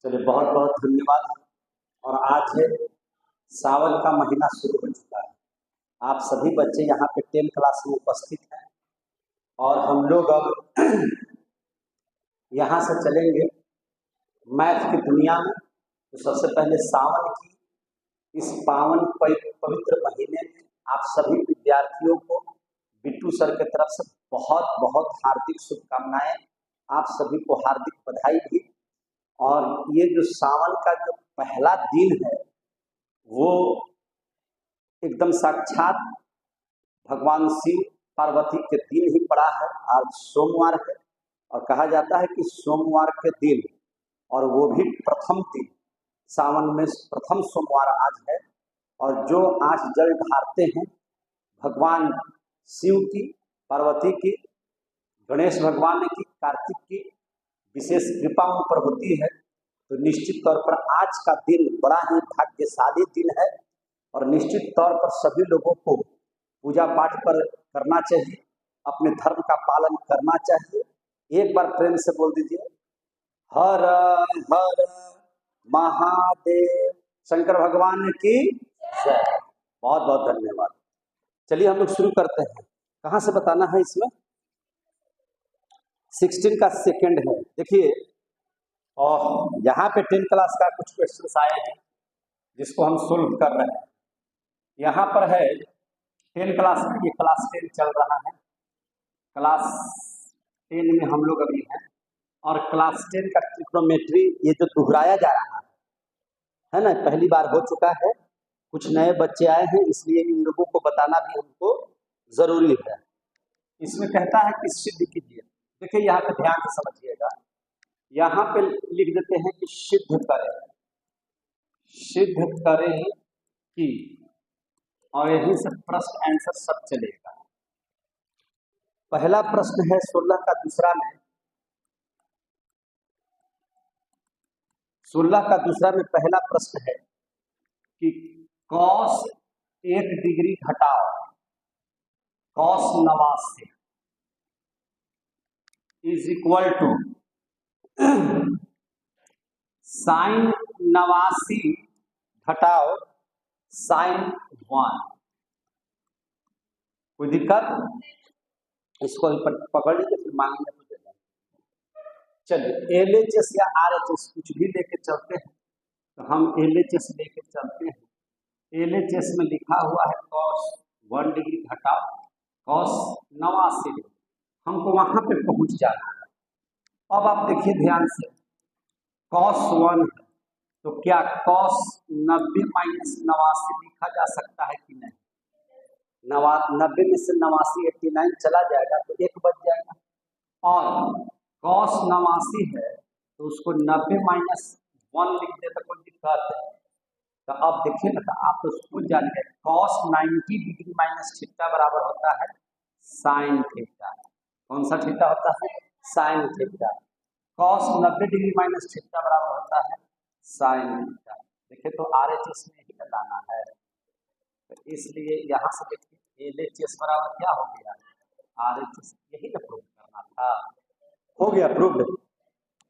चलिए बहुत बहुत धन्यवाद। और आज है सावन का महीना शुरू हो चुका है। आप सभी बच्चे यहाँ पे 10 क्लास में उपस्थित हैं और हम लोग अब यहाँ से चलेंगे मैथ की दुनिया में। तो सबसे पहले सावन की इस पावन पवित्र महीने में आप सभी विद्यार्थियों को बिट्टू सर की तरफ से बहुत बहुत हार्दिक शुभकामनाएं। आप सभी को हार्दिक बधाई भी। और ये जो सावन का जो पहला दिन है वो एकदम साक्षात भगवान शिव पार्वती के दिन ही पड़ा है। आज सोमवार है और कहा जाता है कि सोमवार के दिन, और वो भी प्रथम दिन, सावन में प्रथम सोमवार आज है। और जो आज जल ढारते हैं भगवान शिव की, पार्वती की, गणेश भगवान की, कार्तिक की विशेष कृपा उन पर होती है। तो निश्चित तौर पर आज का दिन बड़ा ही भाग्यशाली दिन है और निश्चित तौर पर सभी लोगों को पूजा पाठ पर करना चाहिए, अपने धर्म का पालन करना चाहिए। एक बार प्रेम से बोल दीजिए, हर हर महादेव, शंकर भगवान की जय। बहुत बहुत धन्यवाद। चलिए हम लोग शुरू करते हैं। कहाँ से बताना है? इसमें 16 का सेकंड है। देखिए, और यहाँ पे 10 क्लास का कुछ क्वेश्चंस आए हैं जिसको हम सोल्व कर रहे हैं। यहाँ पर है 10 क्लास में, ये क्लास 10 चल रहा है। क्लास 10 में हम लोग अभी हैं और क्लास 10 का ट्रिग्नोमेट्री ये जो दोहराया जा रहा है ना, पहली बार हो चुका है। कुछ नए बच्चे आए हैं इसलिए इन लोगों को बताना भी हमको जरूरी है। इसमें कहता है कि सिद्ध कीजिए। देखिए यहाँ पे ध्यान से समझिएगा, यहाँ पे लिख देते हैं कि सिद्ध करें, सिद्ध करें कि, और यहीं से प्रश्न आंसर सब चलेगा। पहला प्रश्न है 16 का दूसरा में, 16 का दूसरा में पहला प्रश्न है कि cos 1 डिग्री घटाओ cos 89 is equal to sine 89 घटाओ साइन 1। कोई दिक्कत? इसको पकड़ लीजिए, फिर मांगेंगे तो दे देंगे। चलिए LHS या RHS कुछ भी लेके चलते हैं, तो हम LHS लेके चलते हैं। LHS में लिखा हुआ है cos 1 डिग्री घटाओ cos 89 डिग्री। हमको वहां पे पहुंच जाना है। अब आप देखिए ध्यान से, cos 1 है तो क्या cos 90 माइनस 89 लिखा जा सकता है कि नहीं? 90 में से 89 89 चला जाएगा तो 1 बच जाएगा। और cos 89 है तो उसको 90 माइनस 1 लिख दे तो कोई दिक्कत है? तो अब देखिए ना, आप तो खुद जान गए cos 90 डिग्री माइनस थीटा बराबर होता है साइन थीटा। कौन सा थीटा होता है? Sine theta. cos 90 degree minus theta बराबर होता है साइन थीटा। देखिए तो RHS में ही लगाना है, तो इसलिए यहाँ से देखिए LHS बराबर क्या हो गया? RHS। यही ना प्रूव करना था, हो गया प्रूव्ड।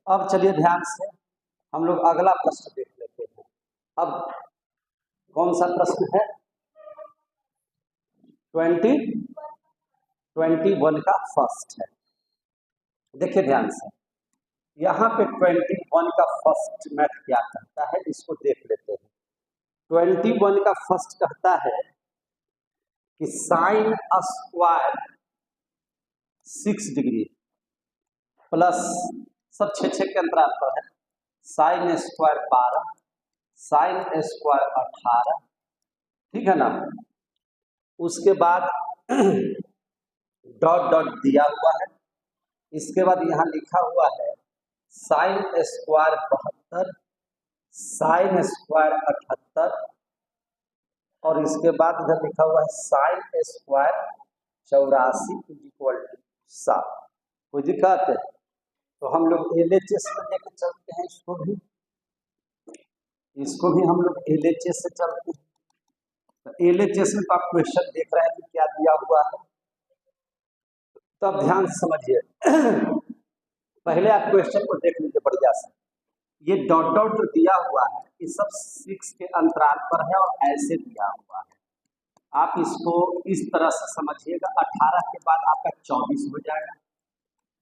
अब चलिए ध्यान से हम लोग अगला प्रश्न देख लेते हैं। अब कौन सा प्रश्न है? 21 का फर्स्ट है। देखिए ध्यान से, यहाँ पे 21 का फर्स्ट मैथ क्या कहता है इसको देख लेते हैं। 21 का फर्स्ट कहता है कि साइन स्क्वायर 6 डिग्री प्लस, सब 6 के अंतराल पर है, साइन स्क्वायर 12, साइन स्क्वायर 18, ठीक है ना। उसके बाद डॉट डॉट दिया हुआ है। इसके बाद यहाँ लिखा हुआ है साइन स्क्वायर 72, साइन स्क्वायर 78, और इसके बाद इधर लिखा हुआ है साइन स्क्वायर 84 इक्वल टू 7। कोई दिक्कत है? तो हम लोग LHS में लेकर चलते हैं, इसको भी हम लोग LHS से चलते हैं। तो LHS में तो आप क्वेश्चन देख रहे हैं कि क्या दिया हुआ है, तब ध्यान से समझिए। पहले आप क्वेश्चन को देख लीजिए बढ़िया से। ये डॉट डॉट जो दिया हुआ है ये सब 6 के अंतराल पर है और ऐसे दिया हुआ है। आप इसको इस तरह से समझिएगा। 18 के बाद आपका 24 हो जाएगा,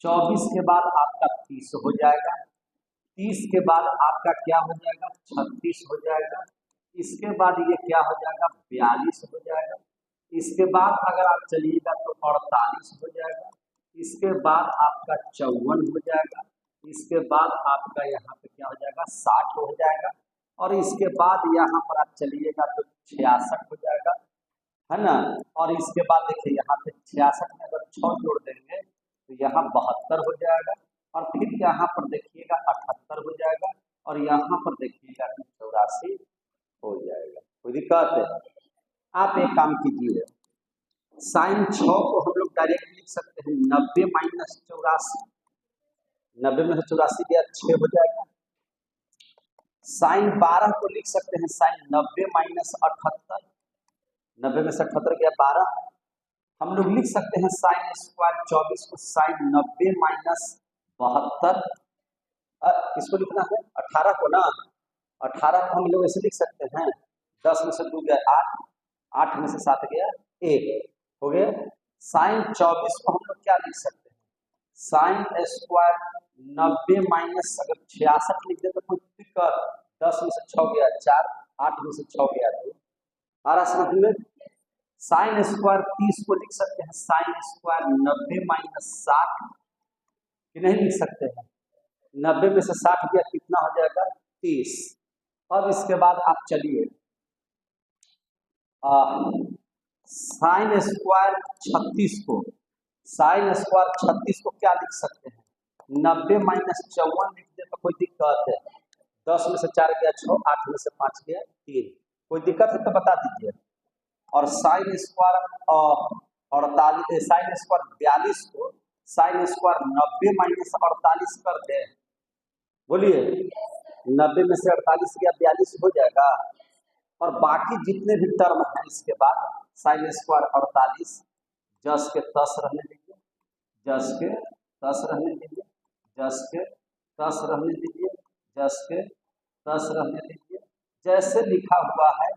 24 के बाद आपका 30 हो जाएगा, 30 के बाद आपका क्या हो जाएगा 36 हो जाएगा, इसके बाद ये क्या हो जाएगा 42 हो जाएगा, इसके बाद अगर आप चलिएगा तो 48 हो जाएगा, इसके बाद आपका 54 हो जाएगा, इसके बाद आपका यहाँ पे क्या हो जाएगा 60 हो जाएगा, और इसके बाद यहाँ पर आप चलिएगा तो 66 हो जाएगा, है ना। और इसके बाद देखिए यहाँ पे 66 में अगर 6 जोड़ देंगे तो यहाँ 72 हो जाएगा, और फिर यहाँ पर देखिएगा 78 हो जाएगा, और यहाँ पर देखिएगा 84 हो जाएगा। कोई दिक्कत है? आप एक काम कीजिए, साइन 6 को हम लोग डायरेक्ट लिख सकते हैं 90 माइनस 84, 90 में से 84 गया 6 हो जाएगा। साइन 12 को लिख सकते हैं साइन 90 माइनस 78, 90 में से 78 गया 12। हम लोग लिख सकते हैं साइन स्क्वायर 24 को साइन 90 माइनस 72, इसको लिखना है 18 को ना, 18 को हम लोग ऐसे लिख सकते हैं 10 में से 2 गया 8, 8 में से 7 गया 1 हो गया। साइन 24 को हम लोग क्या लिख सकते हैं साइन स्क्वायर 90 माइनस अगर 66 लिख दे तो कोई दिक्कत, 10 में से 6 गया 4, 8 में से 6 गया 2, आ रहा समझ में। साइन स्क्वायर 30 को लिख सकते हैं साइन स्क्वायर 90 माइनस 60, कि नहीं लिख सकते हैं, 90 में से 60 गया कितना हो जाएगा 30। अब इसके बाद आप चलिए साइन स्क्वायर 36 को, साइन स्क्वायर 36 को क्या लिख सकते हैं 90 माइनस 54 लिख दे तो कोई दिक्कत है, 10 में से 4 गया 6, 8 में से 5 गया 3, कोई दिक्कत है तो बता दीजिए। और साइन स्क्वायर 48, साइन स्क्वायर 42 को साइन स्क्वायर 90 माइनस 48 कर दे, बोलिए 90 में से 48 गया 42 हो जाएगा। और बाकी जितने भी टर्म हैं इसके बाद साइन स्क्वायर 48 जस के तस रहने दीजिए, जस के तस रहने दीजिए, जस के तस रहने दीजिए, जस के तस रहने दीजिए, जैसे लिखा हुआ है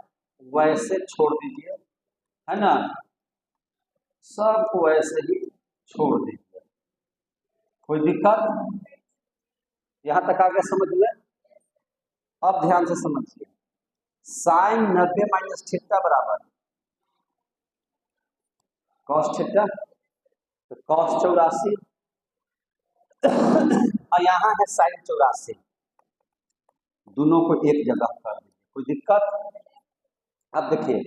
वैसे छोड़ दीजिए, है ना, सब वैसे ही छोड़ दीजिए, कोई दिक्कत? यहां तक आगे समझ में? अब ध्यान से समझिए, साइन 90 माइनस थीटा बराबर कॉस थीटा, तो कॉस 84 और यहाँ है साइन 84, दोनों को एक जगह कर दीजिए, कोई दिक्कत? अब देखिए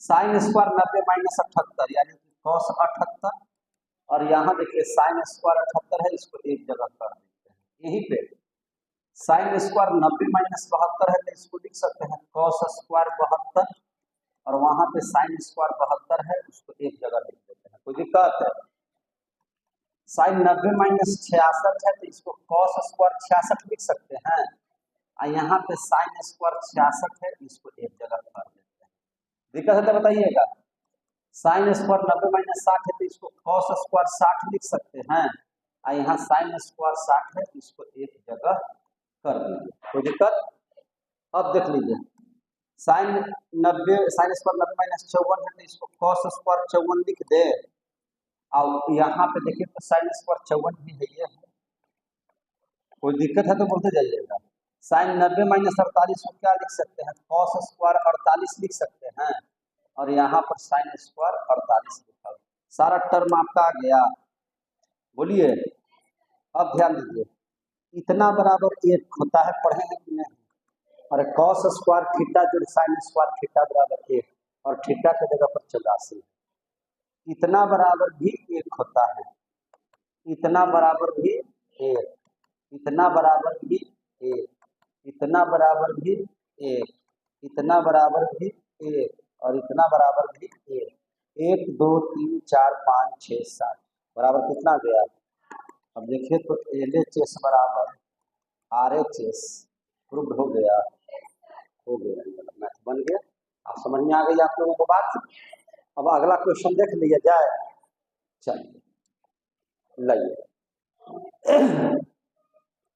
साइन स्क्वायर 90 माइनस 78 यानी कि कॉस 78, और यहाँ देखिए साइन स्क्वायर 78 है, इसको एक जगह कर देते हैं। यहीं पे साइन स्क्वायर 90 माइनस 72 है तो इसको लिख सकते हैं कॉस स्क्वायर 72, और वहां पे साइन स्क्वायर 72 है, उसको एक जगह लिख देते हैं, कोई दिक्कत है? साइन 90 माइनस 66 है तो इसको कॉस स्क्वायर 66 लिख सकते हैं, और यहाँ पे साइन स्क्वायर 66 है, इसको एक जगह कर देते हैं। दिक्कत है तो बताइएगा। साइन स्क्वायर 90 माइनस 60 है तो इसको कॉस स्क्वायर 60 लिख सकते हैं, और यहाँ साइन स्क्वायर 60 है, इसको एक जगह कर दीजिए, कोई दिक्कत? अब देख लीजिए साइन स्क्वायर 90 माइनस 54 है तो इसको कॉस स्क्वायर 54 लिख दे, और यहाँ पे देखिए तो साइन स्क्वायर 54 भी है, ये है, कोई दिक्कत है तो बोलते जाइएगा। साइन 90 माइनस 48 को क्या लिख सकते हैं कॉस स्क्वायर 48 लिख सकते हैं, और यहाँ पर साइन स्क्वायर 48 लिखा, सारा टर्म आपका आ गया, बोलिए। अब ध्यान दीजिए, इतना बराबर 1 होता है, पढ़े हैं कि नहीं? और कॉस स्क्वायर थीटा जो साइन स्क्वायर थीटा बराबर 1, और थीटा की जगह पर 84, इतना बराबर भी 1 होता है, इतना बराबर भी 1, इतना बराबर भी 1, इतना बराबर भी 1, इतना बराबर भी 1, और इतना बराबर भी 1, 1 2 3 4 5 6 7 बराबर कितना गया? अब देखिए तो LHS बराबर RHS प्रूव्ड हो गया, हो गया, मैथ बन गया। आप समझ में आ गई आप लोगों को बात? अब अगला क्वेश्चन देख लिया जाए, चलिए लाइए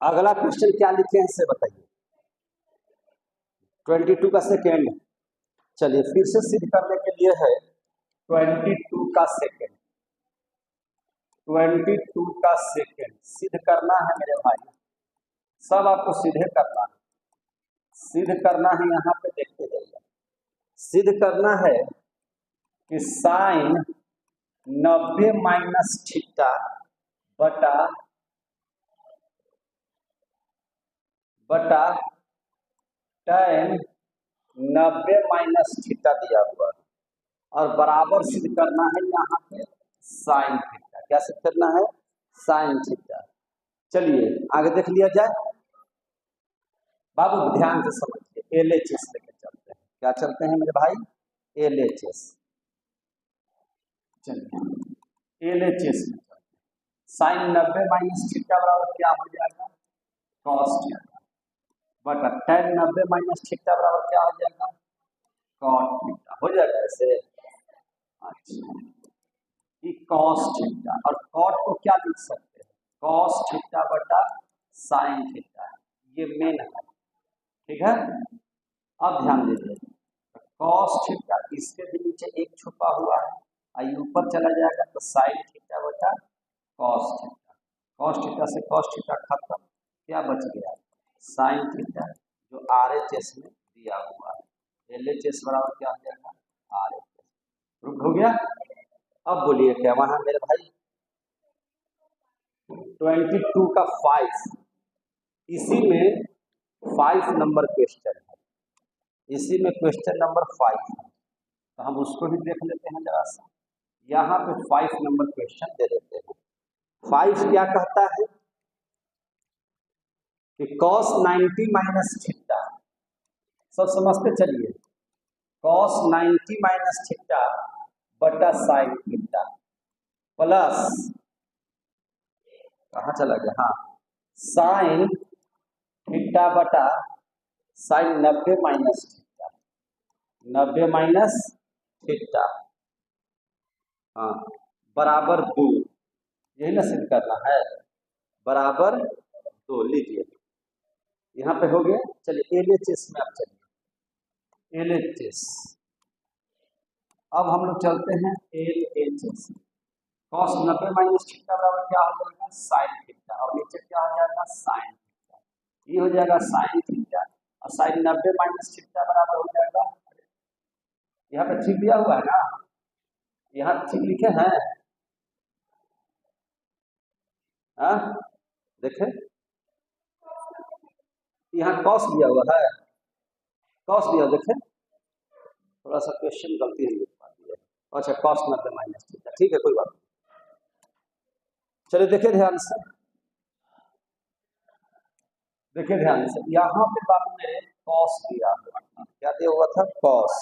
अगला क्वेश्चन क्या लिखे हैं इसे बताइए। 22 का सेकेंड। चलिए फिर से सिद्ध करने के लिए है 22 का सेकेंड, 22 का सेकेंड सिद्ध करना है मेरे भाई, सब आपको सीधे करना है, सिद्ध करना है। यहाँ पे देखते जाइए, सिद्ध करना है कि साइन 90 माइनस थीटा बटा tan 90 माइनस थीटा दिया हुआ है, और बराबर सिद्ध करना है यहाँ पे साइन थीटा। क्या सिद्ध करना है? Sine theta. चलिए आगे देख लिया जाए। बाबू ध्यान से समझिए, LHS लेके चलते हैं। क्या चलते हैं मेरे भाई? LHS। चलिए LHS में चलते हैं। साइन 90 माइनस थीटा बराबर क्या हो जाएगा? कॉस थीटा बटा tan 90 माइनस थीटा बराबर क्या हो जाएगा? Cot theta. हो जाएगा ऐसे? अच्छा, ये कॉस थीटा और कॉट को क्या लिख सकते हैं? कॉस थीटा बटा साइन थीटा। ये मेन है, ठीक है। अब ध्यान दीजिए, कॉस थीटा इसके भी नीचे एक छुपा हुआ है, आइए ऊपर चला जाएगा तो साइन थीटा बटा कॉस थीटा। कॉस थीटा से कॉस थीटा खत्म, क्या बच गया? साइन थीटा, जो RHS में दिया हुआ है। LHS बराबर क्या हो जाएगा? RHS। प्रूफ हो गया। अब बोलिए क्या वहां मेरे भाई? 22 का 5, इसी में 5 नंबर क्वेश्चन है, इसी में क्वेश्चन नंबर 5 है, तो हम उसको भी देख लेते हैं जरा सा। यहाँ पे 5 नंबर क्वेश्चन दे देते हैं। 5 क्या कहता है कि cos 90 माइनस थीटा, सब समझते चलिए, cos 90 माइनस थीटा बटा साइन थीटा प्लस, कहाँ चला गया? हाँ, साइन थीटा बटा sine 90 minus theta, 90 minus theta, हाँ, बराबर 2। यही ना सिद्ध करना है, बराबर 2। लीजिए यहाँ पे हो गया। चलिए LHS में आप चलिए, LHS। अब हम लोग चलते हैं LHS। cos 90 माइनस थीटा बराबर क्या हो जाएगा? साइन थीटा, और नीचे क्या हो जाएगा? Sine theta. ये हो जाएगा साइन थीटा, और साइन 90 माइनस थीटा बराबर हो जाएगा, यहाँ पे ठीक दिया हुआ है ना, यहाँ ठीक लिखे हैं, हाँ देखें, यहाँ कॉस दिया हुआ है, कॉस दिया, देखें थोड़ा सा क्वेश्चन गलती है लिख पाती है। अच्छा, cos 90 माइनस थीटा, ठीक है कोई बात नहीं। चलिए देखिए ध्यान से, देखिए ध्यान से, यहाँ पे बाबू ने cos दिया हुआ था। क्या दिया हुआ था? cos।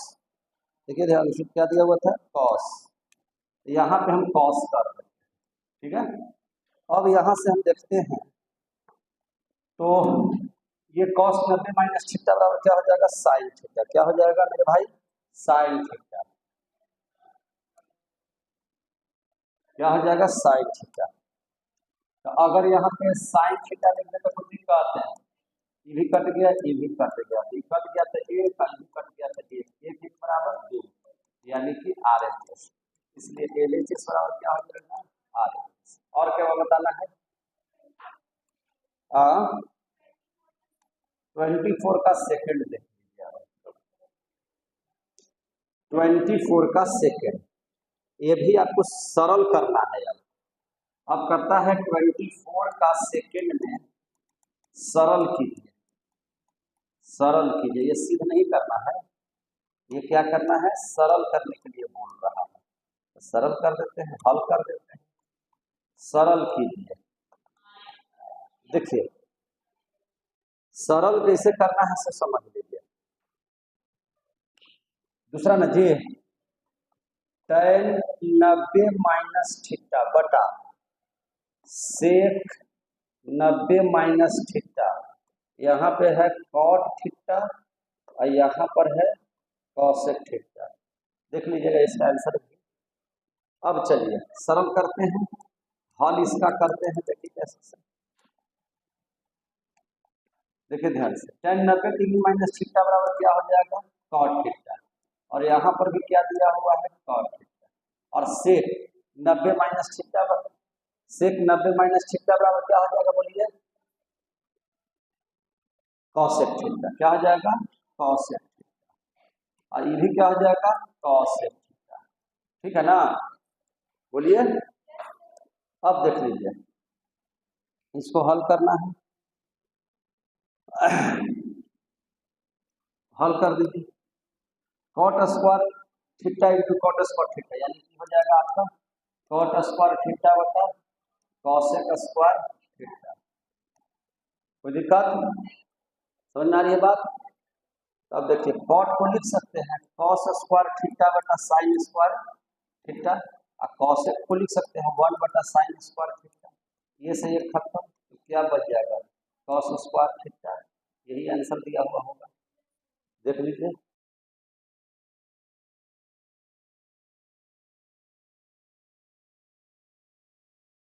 देखिए ध्यान से, क्या दिया हुआ था? cos। यहाँ पे हम cos कर रहे हैं, ठीक है। अब यहाँ से हम देखते हैं तो ये cos 90 माइनस थीटा बराबर क्या हो जाएगा? Sine theta. क्या हो जाएगा मेरे भाई? Sine theta. क्या हो जाएगा? Sine theta. तो अगर यहाँ पे साइन थीटा लिखने का कोई दिक्कत है, ये भी कट गया, ये भी कट गया, ये कट गया तो ये कट गया तो ये, एक बराबर 2, यानी कि RHS। इसलिए LHS बराबर क्या हो जाएगा? RHS। और क्या बताना है? 24 का सेकंड देख लीजिए, 24 का सेकंड, ये भी आपको सरल करना है यार। अब करता है 24 का सेकंड में सरल कीजिए, सरल कीजिए, ये सिद्ध नहीं करना है, ये क्या करना है? सरल करने के लिए बोल रहा है, तो सरल कर देते हैं, हल कर देते हैं। सरल कीजिए, देखिए सरल कैसे करना है से समझ लीजिए। दूसरा ना जी, tan 90 माइनस थीटा बटा सेक 90 माइनस थीटा, यहाँ पे है कॉट थीटा और यहाँ पर है कॉसेक थीटा। देख लीजिएगा इसका आंसर भी। अब चलिए सरल करते हैं, हल इसका करते हैं, देखिए कैसे। देखिए ध्यान से, tan 90 डिग्री माइनस थीटा बराबर क्या हो जाएगा, cot थीटा। और यहाँ पर भी क्या दिया हुआ है, cot थीटा। और sec 90 माइनस थीटा बराबर, sec 90 माइनस थीटा बराबर क्या हो जाएगा, बोलिए, cosec थीटा। क्या हो जाएगा, cosec थीटा। और ये भी क्या हो जाएगा, cosec थीटा। ठीक है ना, बोलिए। अब देख लीजिए, इसको हल करना है, हल कर दीजिए। Cot square theta into cot square theta, यानी कि हो जाएगा आपका कॉट स्क्वायर थीटा बटा कॉसेक स्क्वायर थीटा। कोई दिक्कत समझ में आ रही है बात? तो अब देखिए, कॉट को लिख सकते हैं कॉस स्क्वायर थीटा बटा साइन स्क्वायर थीटा, और कॉसेक को लिख सकते हैं 1 बटा साइन स्क्वायर थीटा। ये से ये खत्म, तो क्या बच जाएगा, कॉस स्क्वायर थीटा। यही आंसर दिया हुआ होगा, देख लीजिए।